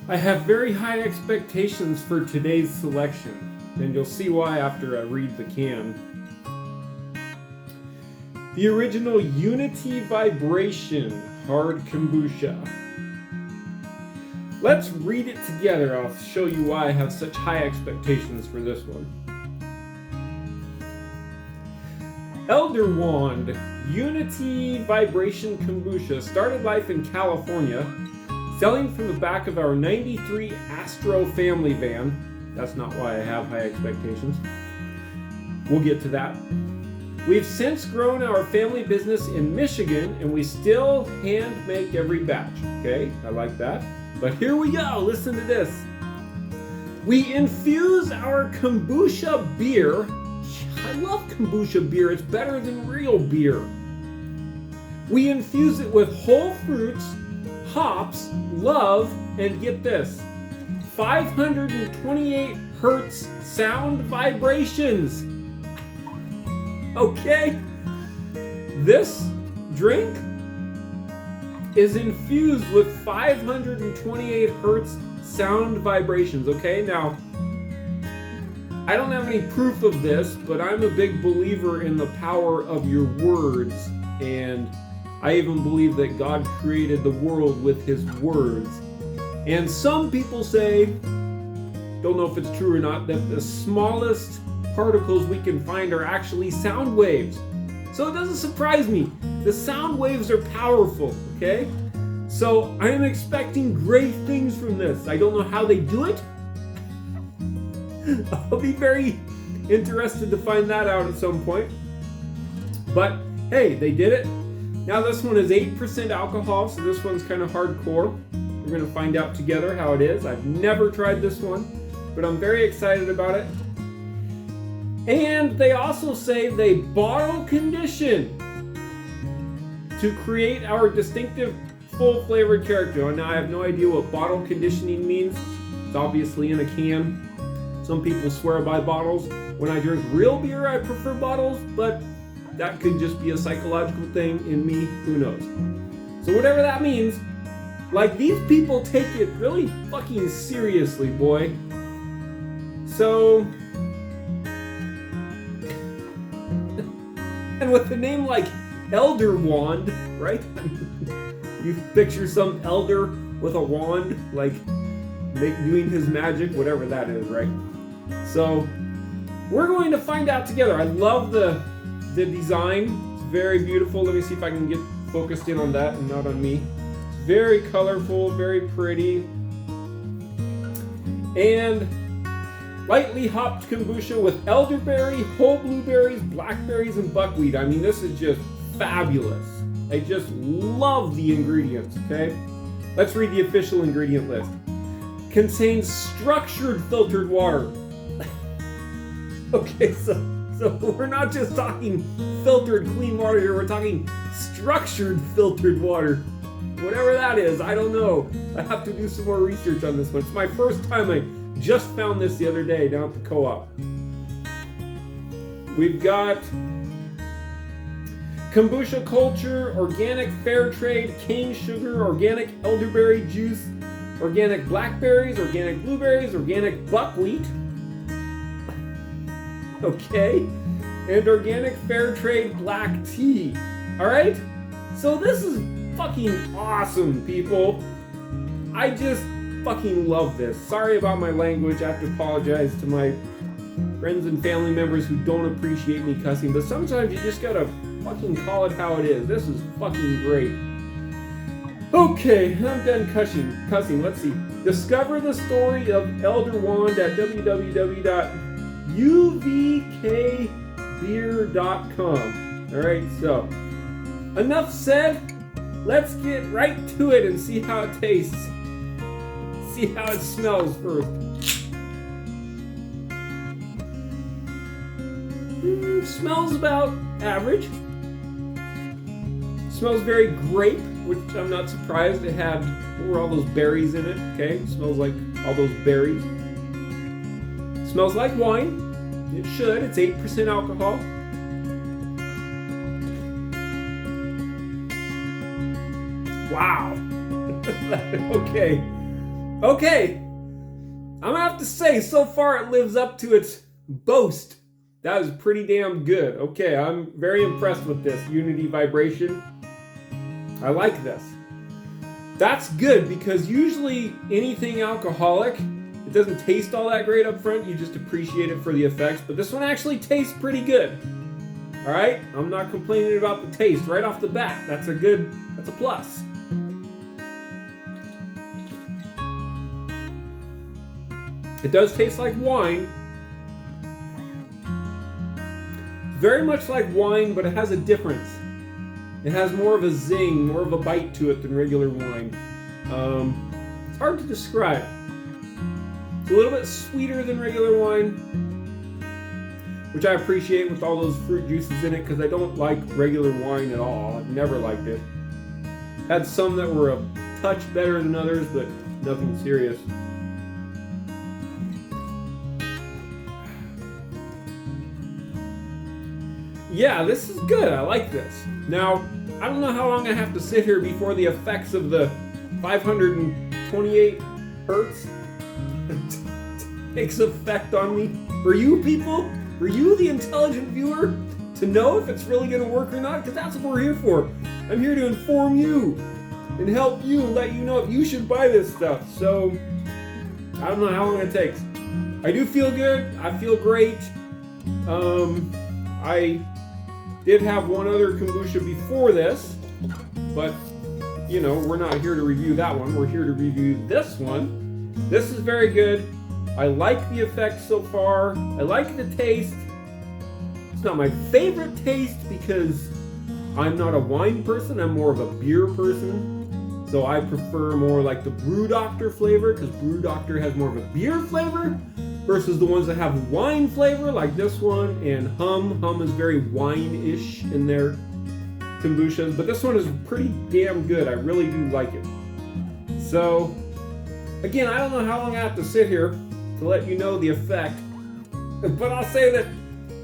I have very high expectations for today's selection, and you'll see why after I read the can. The original Unity Vibration Hard Kombucha. Let's read it together. I'll show you why I have such high expectations for this one. Elder Wand Unity Vibration Kombucha started life in California, selling from the back of our 93 Astro family van. That's not why I have high expectations. We'll get to that. We've since grown our family business in Michigan, and we still hand make every batch. Okay, I like that. But here we go, listen to this. We infuse our kombucha beer. I love kombucha beer, it's better than real beer. We infuse it with whole fruits, hops, love, and get this, 528 hertz sound vibrations. Okay, this drink is infused with 528 hertz sound vibrations. Okay, now I don't have any proof of this, but I'm a big believer in the power of your words, and I even believe that God created the world with his words. And some people say, don't know if it's true or not, that the smallest particles we can find are actually sound waves. So it doesn't surprise me. The sound waves are powerful, okay? So I am expecting great things from this. I don't know how they do it. I'll be very interested to find that out at some point. But hey, they did it. Now this one is 8% alcohol, so this one's kind of hardcore. We're going to find out together how it is. I've never tried this one, but I'm very excited about it. And they also say they bottle condition to create our distinctive full flavored character. Now I have no idea what bottle conditioning means. It's obviously in a can. Some people swear by bottles. When I drink real beer, I prefer bottles, but that could just be a psychological thing in me, who knows. So whatever that means, like, these people take it really fucking seriously, boy. So, and with a name like Elder Wand, right? You picture some elder with a wand, like doing his magic, whatever that is, right? So, we're going to find out together. I love the design. It's very beautiful. Let me see if I can get focused in on that and not on me. It's very colorful, very pretty. And lightly hopped kombucha with elderberry, whole blueberries, blackberries, and buckwheat. I mean, this is just fabulous. I just love the ingredients, okay? Let's read the official ingredient list. Contains structured filtered water. Okay, so we're not just talking filtered clean water here, we're talking structured filtered water. Whatever that is, I don't know. I have to do some more research on this one. It's my first time. I just found this the other day down at the co-op. We've got kombucha culture, organic fair trade, cane sugar, organic elderberry juice, organic blackberries, organic blueberries, organic buckwheat. Okay, and organic fair trade black tea. All right, so this is fucking awesome, people. I just fucking love this. Sorry about my language. I have to apologize to my friends and family members who don't appreciate me cussing, but sometimes you just gotta fucking call it how it is. This is fucking great. Okay, I'm done cussing. Let's see. Discover the story of Elder Wand at www.uvkbeer.com. Alright, so enough said. Let's get right to it and see how it tastes. See how it smells first. Smells about average. Smells very grape, which I'm not surprised it had. What were all those berries in it? Okay, smells like all those berries. Smells like wine. It should. It's 8% alcohol. Wow. Okay. Okay, I'm gonna have to say, so far it lives up to its boast. That was pretty damn good. Okay, I'm very impressed with this Unity vibration. I like this. That's good, because usually anything alcoholic, it doesn't taste all that great up front. You just appreciate it for the effects, but this one actually tastes pretty good. All right, I'm not complaining about the taste right off the bat. That's a plus. It does taste like wine. Very much like wine, but it has a difference. It has more of a zing, more of a bite to it than regular wine. It's hard to describe. It's a little bit sweeter than regular wine, which I appreciate with all those fruit juices in it, because I don't like regular wine at all. I've never liked it. Had some that were a touch better than others, but nothing serious. Yeah, this is good. I like this. Now, I don't know how long I have to sit here before the effects of the 528 hertz takes effect on me. For you people, for you, the intelligent viewer, to know if it's really going to work or not, because that's what we're here for. I'm here to inform you and help you and let you know if you should buy this stuff. So, I don't know how long it takes. I do feel good. I feel great. I did have one other kombucha before this, but, you know, we're not here to review that one. We're here to review this one. This is very good. I like the effects so far. I like the taste. It's not my favorite taste because I'm not a wine person. I'm more of a beer person. So I prefer more like the Brew Doctor flavor, because Brew Doctor has more of a beer flavor versus the ones that have wine flavor, like this one, and Hum. Hum is very wine-ish in their kombuchas, but this one is pretty damn good. I really do like it. So, again, I don't know how long I have to sit here to let you know the effect, but I'll say that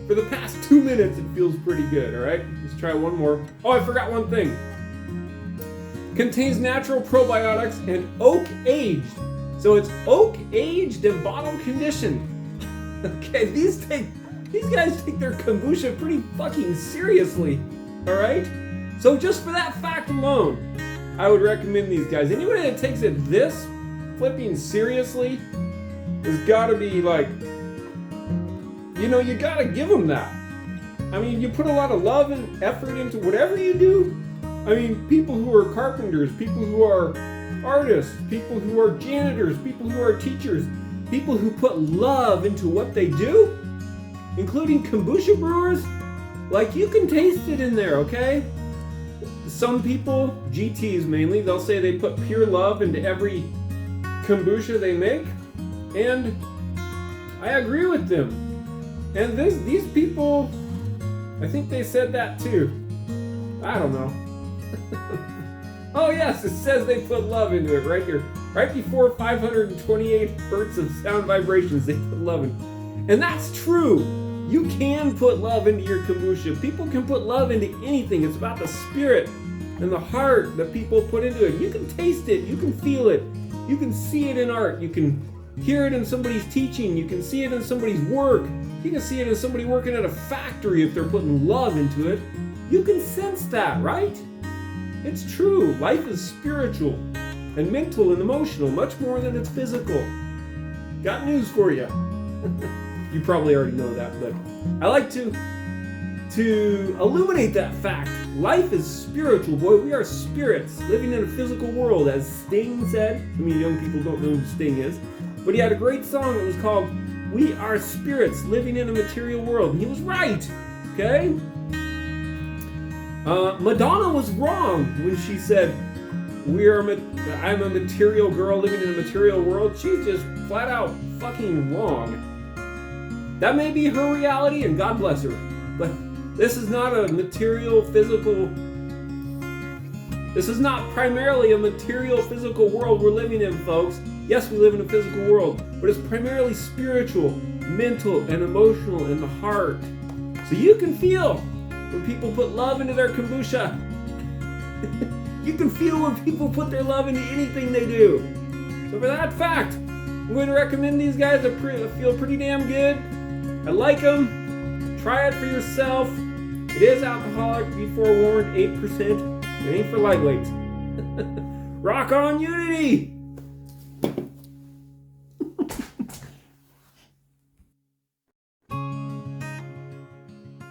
for the past 2 minutes, it feels pretty good, all right? Let's try one more. Oh, I forgot one thing. Contains natural probiotics and oak-aged. So it's oak-aged and bottle-conditioned. Okay, these guys take their kombucha pretty fucking seriously, all right? So just for that fact alone, I would recommend these guys. Anybody that takes it this flipping seriously has got to be like, you know, you got to give them that. I mean, you put a lot of love and effort into whatever you do. I mean, people who are carpenters, people who are artists, people who are janitors, people who are teachers, people who put love into what they do, including kombucha brewers, like, you can taste it in there, okay? Some people, GTs mainly, they'll say they put pure love into every kombucha they make, and I agree with them. And these people, I think they said that too. I don't know. Oh yes, it says they put love into it right here. Right before 528 hertz of sound vibrations, they put love in. And that's true. You can put love into your kombucha. People can put love into anything. It's about the spirit and the heart that people put into it. You can taste it. You can feel it. You can see it in art. You can hear it in somebody's teaching. You can see it in somebody's work. You can see it in somebody working at a factory if they're putting love into it. You can sense that, right? It's true. Life is spiritual and mental and emotional, much more than it's physical. Got news for you. You probably already know that, but I like to illuminate that fact. Life is spiritual, boy. We are spirits living in a physical world, as Sting said. I mean, young people don't know who Sting is, but he had a great song that was called "We Are Spirits Living in a Material World," and he was right. Okay. Madonna was wrong when she said, I'm a material girl living in a material world. She's just flat out fucking wrong. That may be her reality, and God bless her, but this is not a material, physical, this is not primarily a material, physical world we're living in, folks. Yes, we live in a physical world, but it's primarily spiritual, mental, and emotional in the heart. So you can feel when people put love into their kombucha. You can feel when people put their love into anything they do. So for that fact, I'm going to recommend these guys. I feel pretty damn good. I like them. Try it for yourself. It is alcoholic, be forewarned, 8%. It ain't for lightweights. Rock on, Unity!